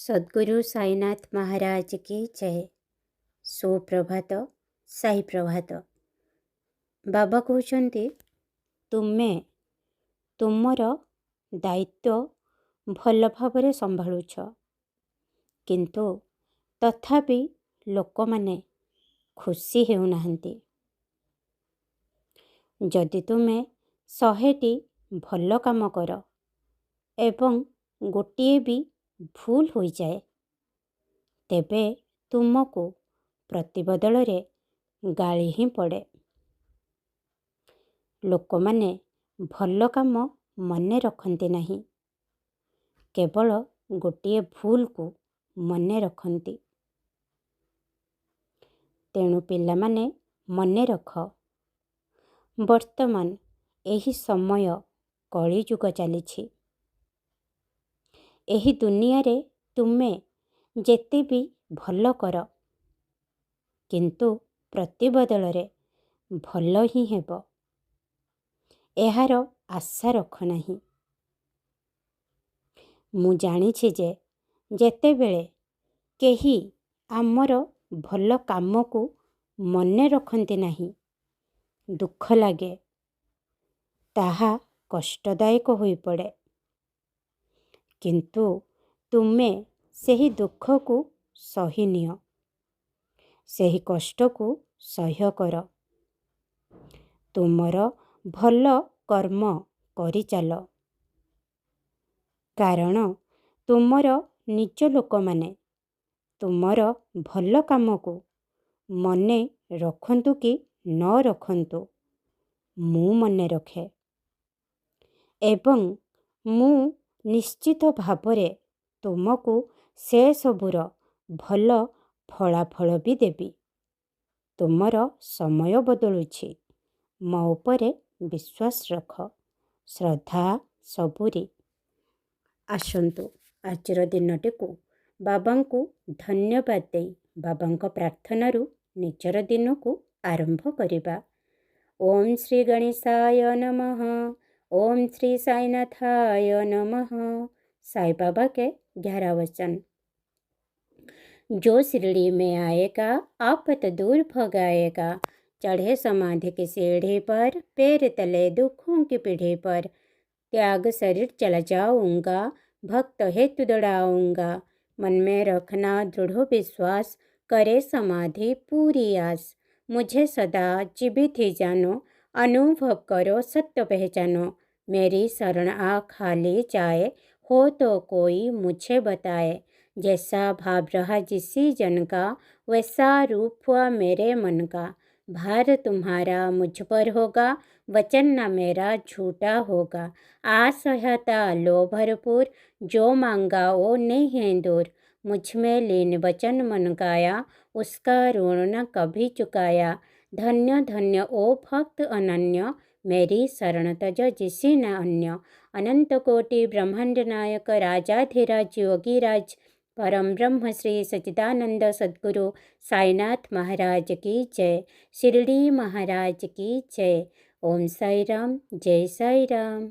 सद्गुरु साईनाथ महाराज की जय। सुप्रभात, साई प्रभात। बाबा कहते तुमे तुमर दायित्व भल भाव संभाळुछ, किंतु तथापि लोक माने खुशी हेउनाहंती। जदि तुमे 100टी भल काम कर एवं गोटिए भी भूल हो जाए, तेबे तुमको प्रतिबदल रे गाली ही पड़े। लोक माने भल काम मने रखते नहीं, केवल गोटिए भूल को मने रखती। तेणु पिला माने मने रख, वर्तमान एही समय कली जुग चली। एही दुनिया रे तुमे जेते भी भल कर, किंतु प्रतिबदल रे भल ही हेब, एहार आशा रख नहीं। मु जानिछि जे जेतेबेले केही आमर भल काम को मने रखते नहीं, दुख लागे, ताहा कष्टदायक होई पड़े। किंतु तुमे सेही दुख को सही नियो, सेही कष्ट को सह्य कर। तुमर भल कर्म करि चाल, कारण तुमर निज लोक माने तुमर भल काम को मने रखंतु कि न रखंतु, मु मने रखे एवं मु निश्चित भावरे तुमको से सबुर भल फलाफल भी देबी। तुमर समय बदलुछि, मो उपरे विश्वास रख, श्रद्धा सबुरी। आसंतु आजर दिनटी को बाबा को धन्यवाद दे बाबा प्रार्थना निजर दिन को आरंभ करिबा। ओम श्री गणेशाय नमः। ओम श्री साईनाथाय नमः। साई बाबा के 11 वचन। जो शिरडी में आएगा आफत दूर भगाएगा, चढ़े समाधि की सीढ़ी पर, पैर तले दुखों की पीढ़ी पर, त्याग शरीर चला जाऊंगा, भक्त हेतु दौड़ाऊंगा, मन में रखना दृढ़ विश्वास, करे समाधि पूरी आस, मुझे सदा जीवित ही जानो, अनुभव करो सत्य पहचानो, मेरी शरण आ खाली जाए, हो तो कोई मुझे बताए, जैसा भाव रहा जिसी जन का, वैसा रूप हुआ मेरे मन का, भार तुम्हारा मुझ पर होगा, वचन न मेरा झूठा होगा, असह्यता लो भरपूर, जो मांगा वो नहीं है दूर, मुझ में लीन वचन मन गाया, उसका ऋण न कभी चुकाया, धन्य धन्य ओ भक्त अनन्य, मेरी शरण तज जिसी न अन्य, अनंत कोटि ब्रह्मांड नायक राजाधिराज योगीराज, परम ब्रह्म श्री सच्चिदानंद सद्गुरु साईनाथ महाराज की जय। शिरडी महाराज की जय। ओम साई राम, जय साई राम।